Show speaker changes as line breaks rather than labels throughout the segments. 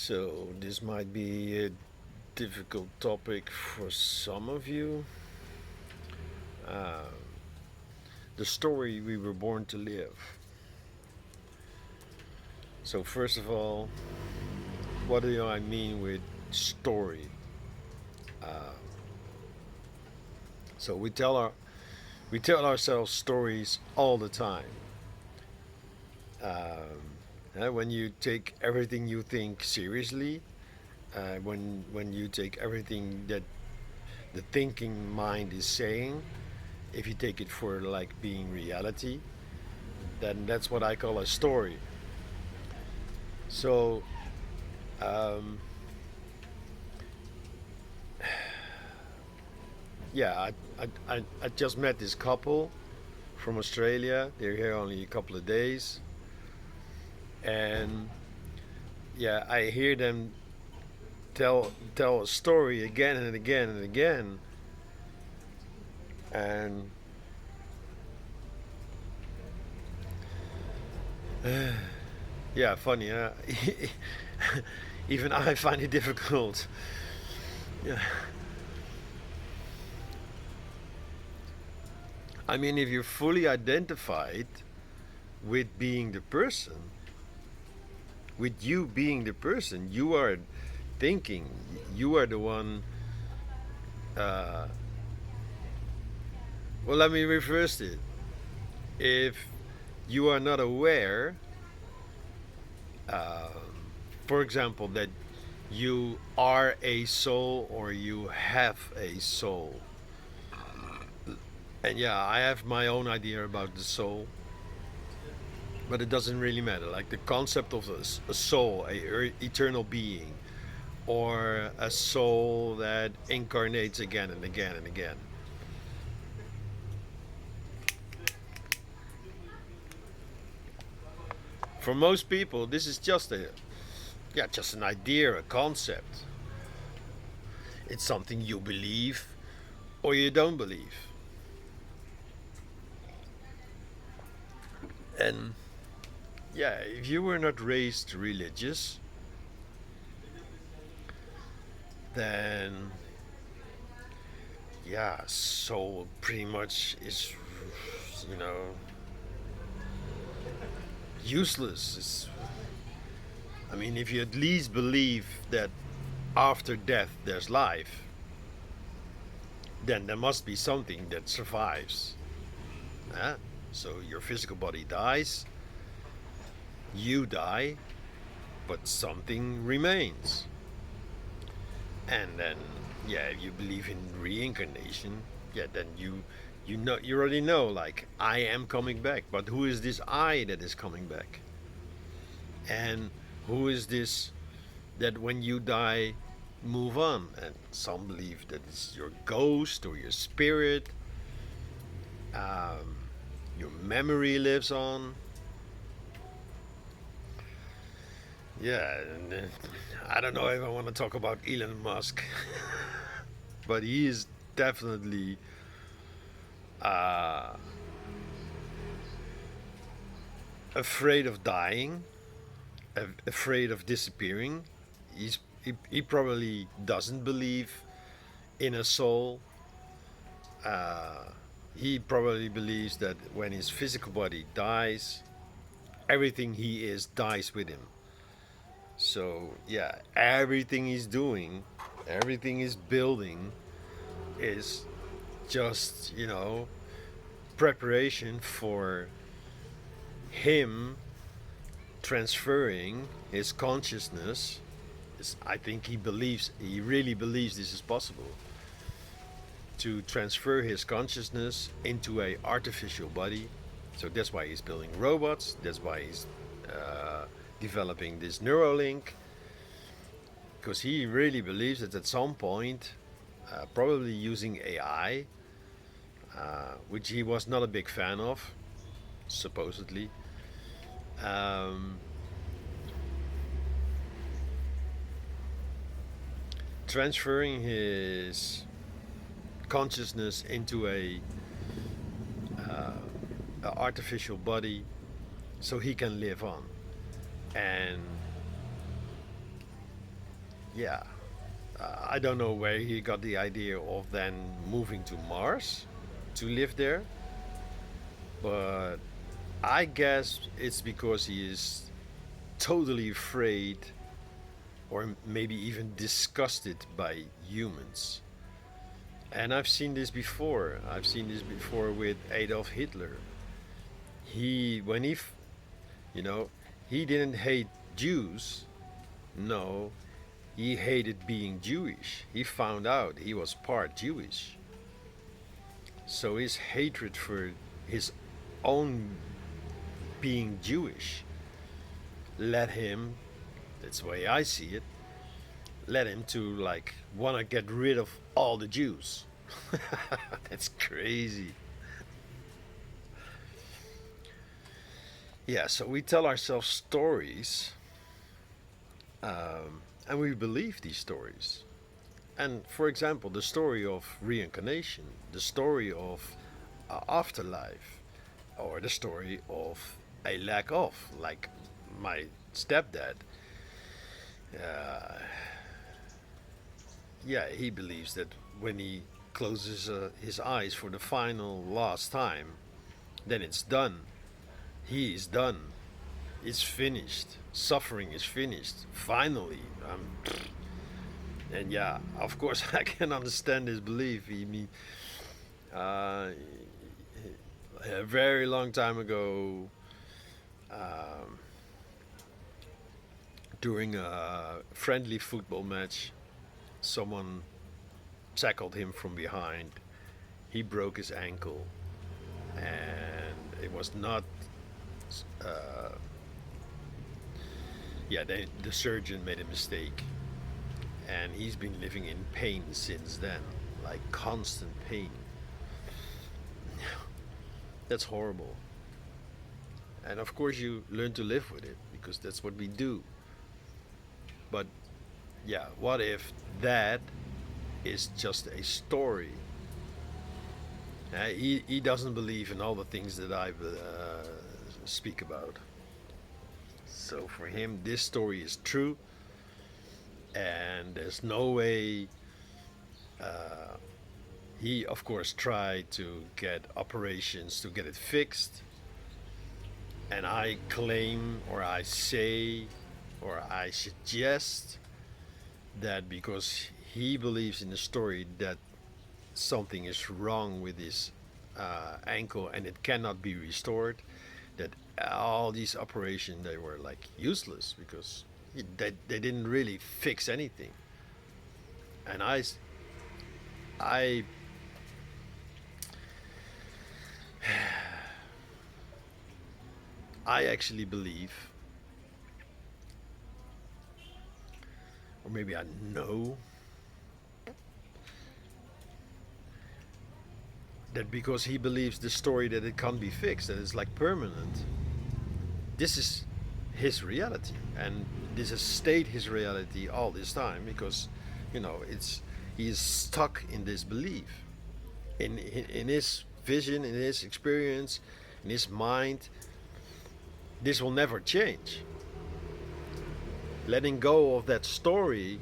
So this might be a difficult topic for some of you. Uh, the story we were born to live. So first of all, what do I mean with story? Uh, so we tell ourselves stories all the time. When you take everything you think seriously, when you take everything that the thinking mind is saying, if you take it for like being reality, then that's what I call a story. So, um, yeah, I just met this couple from Australia. They're here only a couple of days, and yeah, I hear them tell a story again and again and again, and yeah, funny. Huh? Even I find it difficult. Yeah, I mean, if you're fully identified with being the person, with you being the person, you are thinking, you are the one. Uh, well, let me reverse it. If you are not aware, uh, for example, that you are a soul or you have a soul, and yeah, I have my own idea about the soul, but it doesn't really matter. Like the concept of a soul, a eternal being, or a soul that incarnates again and again and again. For most people, this is just an idea, a concept. It's something you believe or you don't believe. And yeah, if you were not raised religious, then yeah, soul pretty much is, you know, useless. I mean, if you at least believe that after death there's life, then there must be something that survives. Huh? So your physical body dies, you die, but something remains. And then, yeah, if you believe in reincarnation, yeah, then you already know, like, I am coming back. But who is this I that is coming back? And who is this that when you die move on? And some believe that it's your ghost or your spirit. um, your memory lives on. Yeah, and I don't know if I want to talk about Elon Musk, but he is definitely uh, afraid of dying, afraid of disappearing. He probably doesn't believe in a soul. Uh, he probably believes that when his physical body dies, everything he is dies with him. So yeah, everything he's doing, everything he's building, is just preparation for him transferring his consciousness. I think he really believes this is possible, to transfer his consciousness into a artificial body. So that's why he's building robots. That's why he's developing this Neuralink, because he really believes that at some point, probably using AI, which he was not a big fan of, supposedly. Um, Transferring his consciousness into a artificial body so he can live on. And yeah, I don't know where he got the idea of then moving to Mars to live there, but I guess it's because he is totally afraid or maybe even disgusted by humans. And I've seen this before. I've seen this before with Adolf Hitler. He, when he, you know, he didn't hate Jews. No, he hated being Jewish. He found out he was part Jewish. So his hatred for his own being Jewish led him, that's the way I see it, led him to like want to get rid of all the Jews. That's crazy. Yeah, so we tell ourselves stories and we believe these stories. And for example, the story of reincarnation, the story of afterlife, or the story of a lack of, like my stepdad. Uh, yeah, he believes that when he closes his eyes for the final last time, then it's done. He is done. It's finished. Suffering is finished. Finally. And yeah, of course, I can understand his belief. I mean, uh, a very long time ago, um, during a friendly football match, someone tackled him from behind. He broke his ankle, and it was not. Uh, yeah, the surgeon made a mistake, and he's been living in pain since then, like constant pain. That's horrible. And of course, you learn to live with it because that's what we do. But yeah, what if that is just a story? He doesn't believe in all the things that I speak about. So for him, this story is true, and there's no way. Uh, he, of course, tried to get operations to get it fixed, and I claim, or I say, or I suggest that because he believes in the story that something is wrong with his ankle and it cannot be restored, that all these operations they were like useless because they didn't really fix anything. And I I actually believe, or maybe I know, that because he believes the story that it can't be fixed, that it's like permanent, this is his reality. And this has stayed his reality all this time because, it's he's stuck in this belief. In his vision, in his experience, in his mind, this will never change. Letting go of that story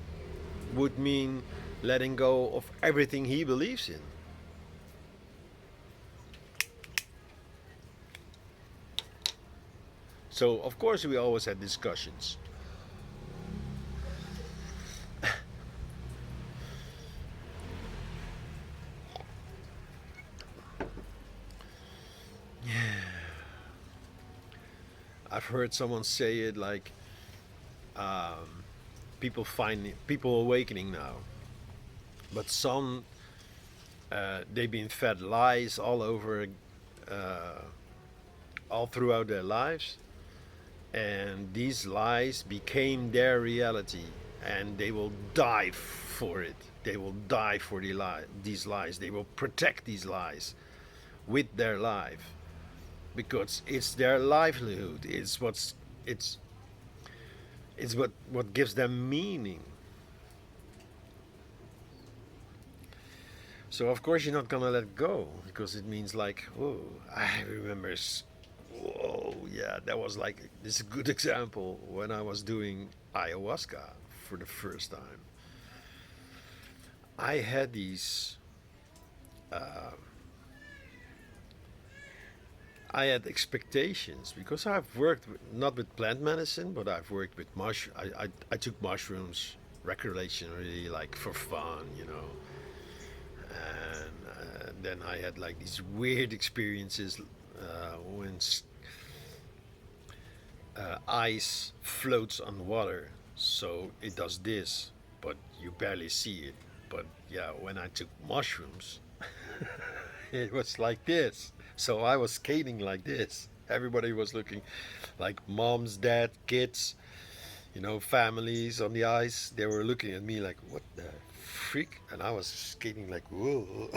would mean letting go of everything he believes in. So, of course, we always had discussions. I've heard someone say it like people awakening now, but some they've been fed lies all over, uh, all throughout their lives, and these lies became their reality, and they will die for it. They will die for these lies. They will protect these lies with their life because it's their livelihood. It's what gives them meaning. So of course you're not gonna let go because it means like, oh, I remember. Whoa, yeah, that was like this is a good example when I was doing ayahuasca for the first time, I had these. I had expectations because I've worked not with plant medicine, but I've worked with I took mushrooms recreationally, like for fun, and then I had like these weird experiences when ice floats on water, so it does this, but you barely see it. But yeah, when I took mushrooms, it was like this. So I was skating like this. Everybody was looking, like moms, dad, kids, families on the ice. They were looking at me like, what the freak? And I was skating like, whoa.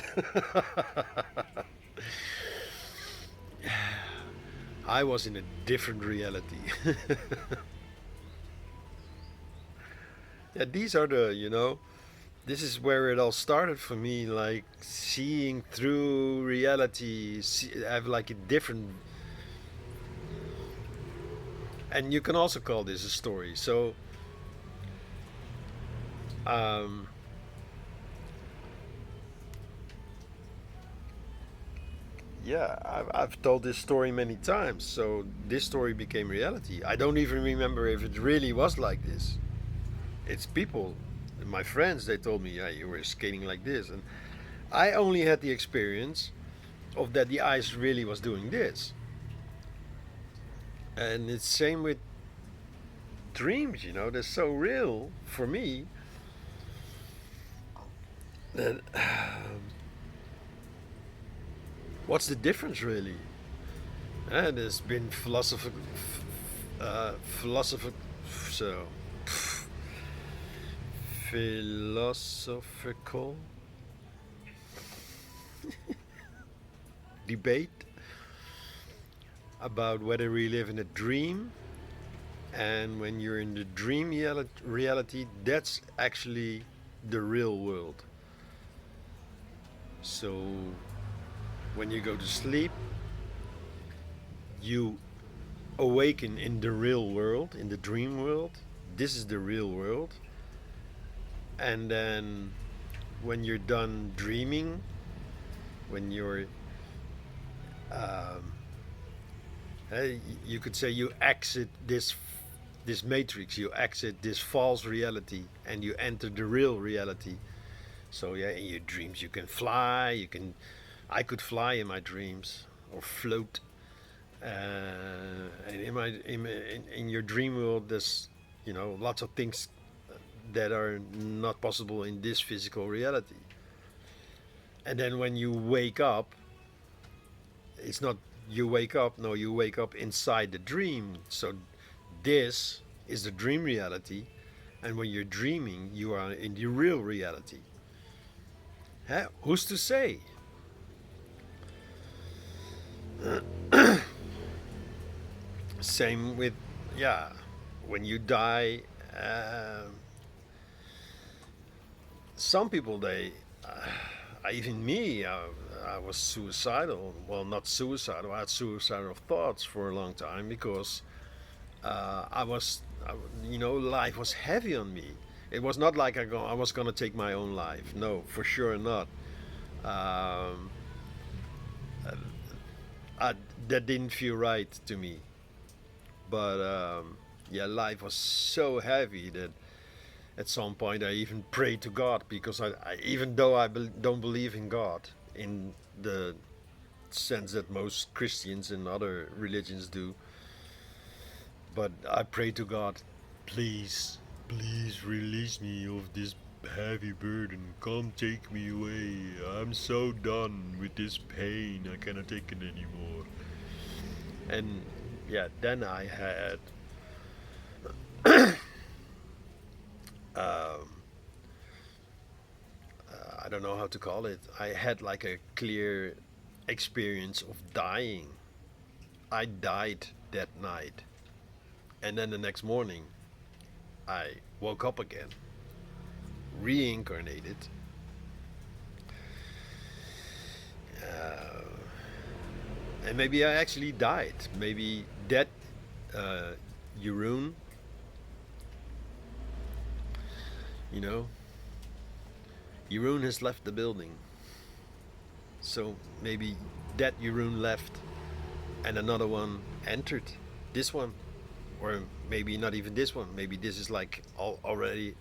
I was in a different reality. Yeah, these are this is where it all started for me, like seeing through reality, have like a different, and you can also call this a story. So, um, yeah, I've told this story many times. So this story became reality. I don't even remember if it really was like this. It's people, my friends, they told me, yeah, you were skating like this, and I only had the experience of that the ice really was doing this. And it's same with dreams, they're so real for me that what's the difference really? And there's been philosophical, so philosophical debate about whether we live in a dream, and when you're in the dream reality, that's actually the real world. So when you go to sleep, you awaken in the real world, in the dream world. This is the real world. And then when you're done dreaming, when you're um, you could say you exit this matrix, you exit this false reality, and you enter the real reality. So yeah, in your dreams you can fly. I could fly in my dreams or float. And in your dream world, there's lots of things that are not possible in this physical reality. And then when you wake up, it's not you wake up. No, you wake up inside the dream. So this is the dream reality, and when you're dreaming, you are in the real reality. Huh? Who's to say? Same with, yeah, when you die. Some people, even me, I was suicidal. Well, not suicidal. I had suicidal thoughts for a long time because I was, life was heavy on me. It was not like I was gonna take my own life. No, for sure not. Um, I, that didn't feel right to me. But yeah, life was so heavy that at some point I even prayed to God, because even though I don't believe in God in the sense that most Christians and other religions do, but I prayed to God, please, please release me of this heavy burden. Come take me away. I'm so done with this pain. I cannot take it anymore. And yeah, then I had um, I don't know how to call it. I had like a clear experience of dying. I died that night, and then the next morning, I woke up again, reincarnated. Uh, and maybe I actually died. Maybe that Jeroen You know, Jeroen has left the building. So maybe that Jeroen left and another one entered. This one. Or maybe not even this one. Maybe this is like already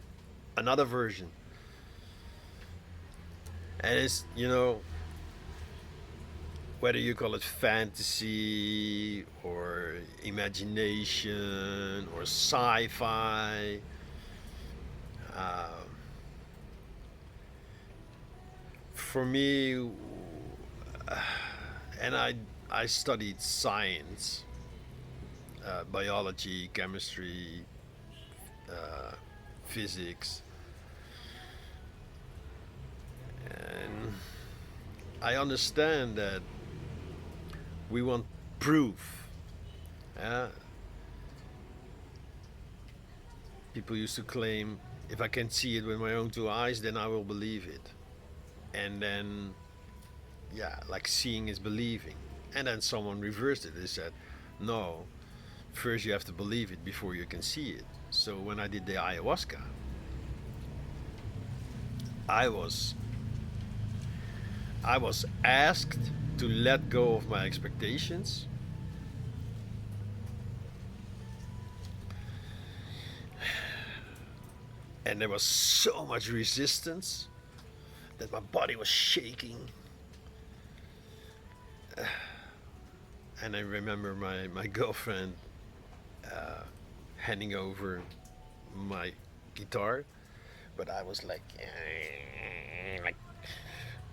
another version. And it's, whether you call it fantasy or imagination or sci-fi, uh, for me, and I studied science, biology, chemistry, uh, physics, and I understand that we want proof. Uh, People used to claim, if I can see it with my own two eyes, then I will believe it. And then, yeah, like seeing is believing. And then someone reversed it. They said, no, first you have to believe it before you can see it. So when I did the ayahuasca, I was I was asked to let go of my expectations. And there was so much resistance that my body was shaking. And I remember my girlfriend handing over my guitar, but I was like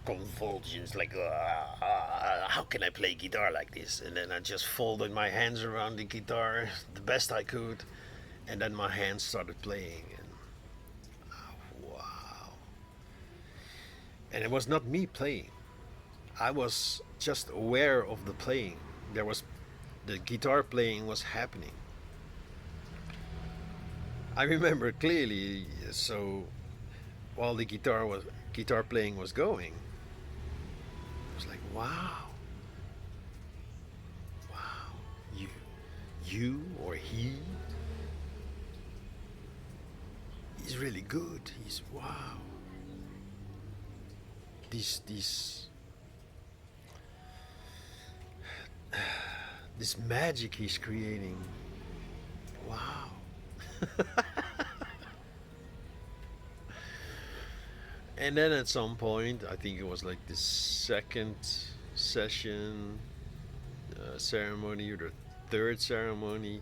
convulsions, like how can I play guitar like this? And then I just folded my hands around the guitar the best I could, and then my hands started playing, and wow! And it was not me playing. I was just aware of the playing. There was the guitar playing was happening. I remember clearly. So while the guitar playing was going, I was like, wow, wow, you or he's really good. He's wow. These this magic he's creating. Wow. And then at some point, I think it was like the second session ceremony or the third ceremony,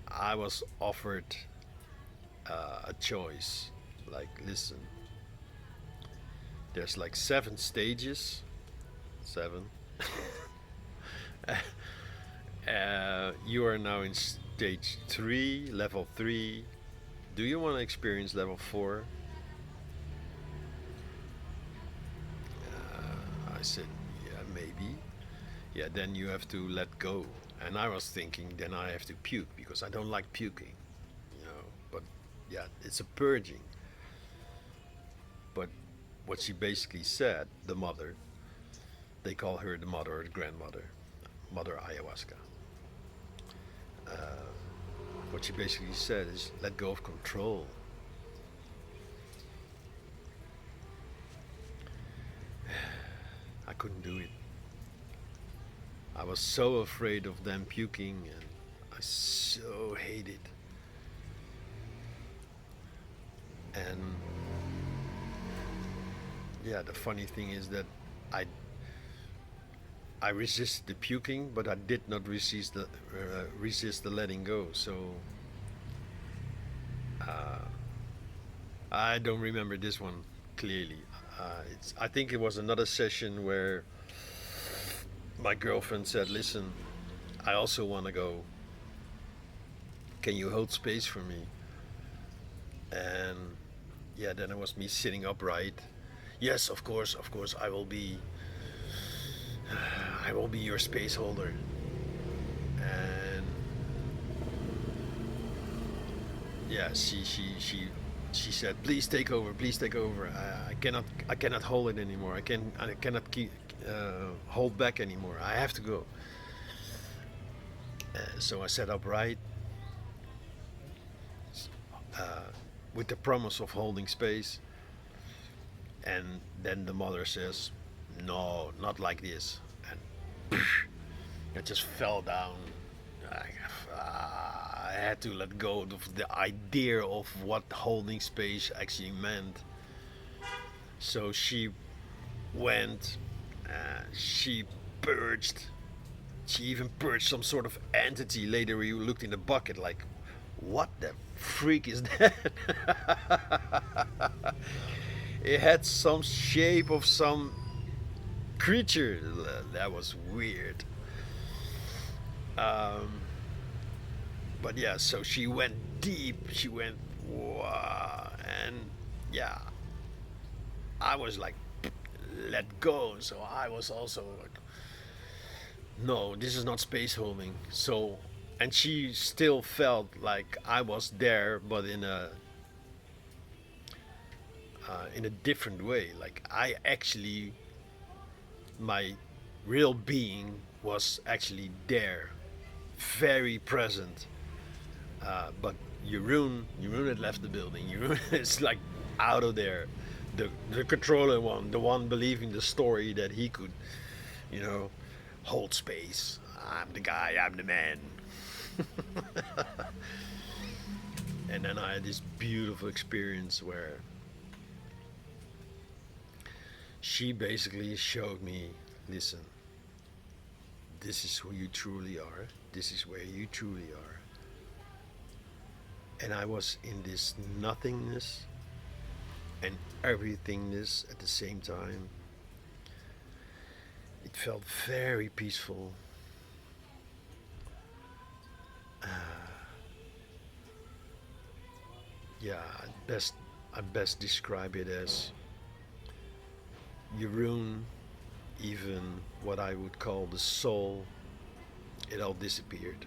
I was offered a choice. Like, listen, there's like 7 stages, 7. You are now in stage 3, level 3. Do you want to experience level 4? I said, yeah, maybe. Yeah, then you have to let go. And I was thinking, then I have to puke because I don't like puking, you know. But yeah, it's a purging. But what she basically said, the mother, they call her the mother or the grandmother, Mother Ayahuasca. Uh, what she basically said is let go of control. I couldn't do it. I was so afraid of them puking, and I so hate it. And yeah, the funny thing is that I I resisted the puking, but I did not resist the letting go. So uh, I don't remember this one clearly. I think it was another session where my girlfriend said, "Listen, I also want to go. Can you hold space for me?" And yeah, then it was me sitting upright. Yes, of course, I will be your space holder. And yeah, she said, please take over. I cannot hold it anymore. I cannot keep hold back anymore. I have to go. So I sat upright, uh, with the promise of holding space. And then the mother says, "No, not like this," and I just fell down. I, I had to let go of the idea of what holding space actually meant. So she went, she purged. She even purged some sort of entity. Later, we looked in the bucket like, what the freak is that? It had some shape of some creature. That was weird. Um, but yeah, so she went deep. She went, wow, and yeah, I was like, let go. So I was also like, no, this is not space holding. So, and she still felt like I was there, but in a different way. Like I actually, my real being was actually there, very present. But Jeroen had left the building. Jeroen is like out of there. The controller one, the one believing the story that he could, you know, hold space. I'm the guy. I'm the man. And then I had this beautiful experience where she basically showed me, listen, this is who you truly are. This is where you truly are. And I was in this nothingness and everythingness at the same time. It felt very peaceful. Uh, yeah, I best describe it as Jeroen, even what I would call the soul, it all disappeared.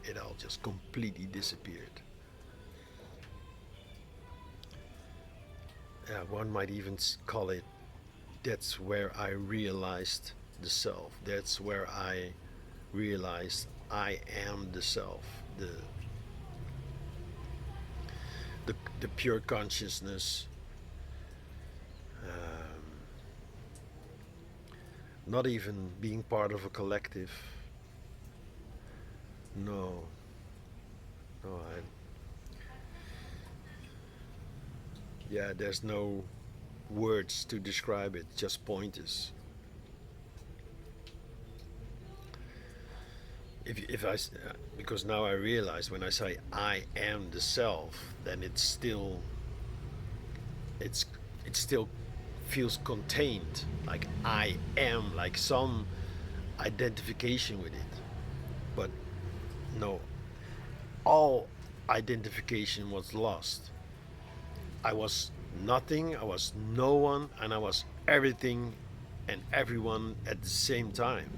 It all just completely disappeared. One might even call it, that's where I realized the self. That's where I realized I am the self. The pure consciousness. Um, Not even being part of a collective. No, no, yeah, there's no words to describe it, just pointers. If because now I realize when I say I am the self, then it's it still feels contained, like I am, like some identification with it. But no, all identification was lost. I was nothing, I was no one, and I was everything and everyone at the same time.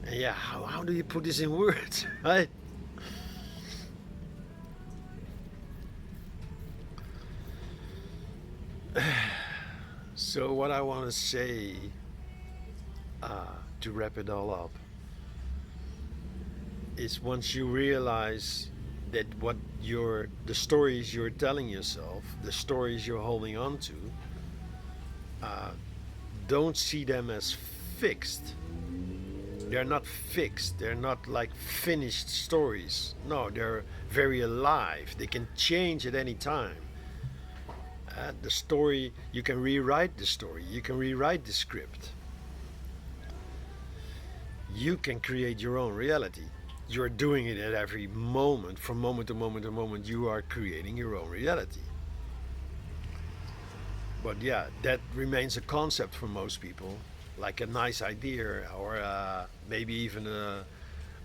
And yeah, how do you put this in words, right? So, what I want to say to wrap it all up is once you realize that what the stories you're telling yourself, the stories you're holding on to, uh, don't see them as fixed. They're not fixed. They're not like finished stories. No, they're very alive. They can change at any time. The story, you can rewrite the story. You can rewrite the script. You can create your own reality. You're doing it at every moment, from moment to moment to moment. You are creating your own reality. But yeah, that remains a concept for most people, like a nice idea, or maybe even a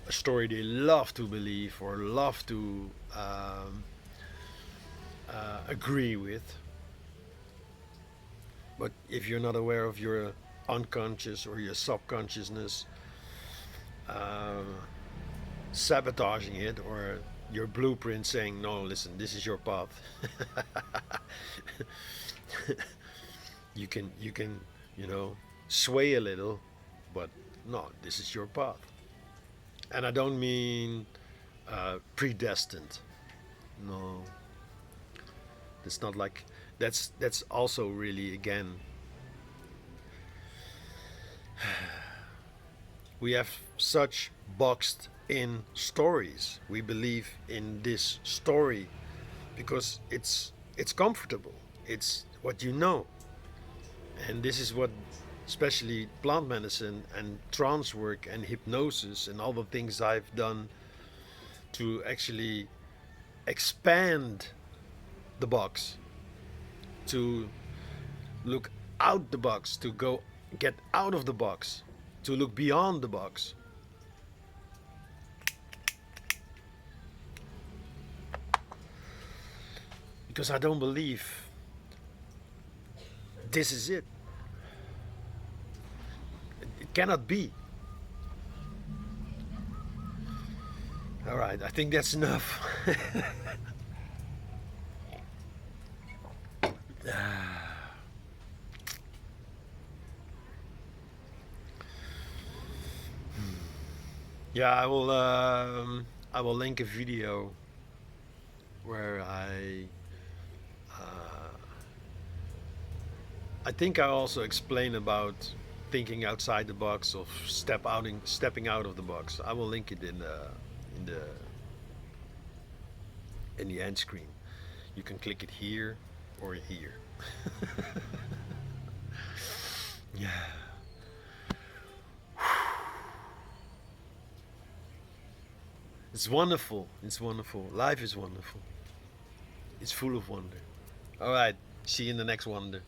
story they love to believe or love to agree with. But if you're not aware of your unconscious or your subconsciousness uh, sabotaging it, or your blueprint saying, no, listen, this is your path. You can sway a little, but no, this is your path. And I don't mean predestined. No, It's not like that's also really, again, we have such boxed in stories. We believe in this story because it's comfortable. It's what you know. And this is what especially plant medicine and trance work and hypnosis and all the things I've done to actually expand the box, to look out the box, to go get out of the box, to look beyond the box. Because I don't believe this is it. It cannot be. All right, I think that's enough. Yeah, I will link a video where I think I also explain about thinking outside the box, of stepping out of the box. I will link it in the in the end screen. You can click it here or here. Yeah. It's wonderful. It's wonderful. Life is wonderful. It's full of wonder. All right. See you in the next wonder.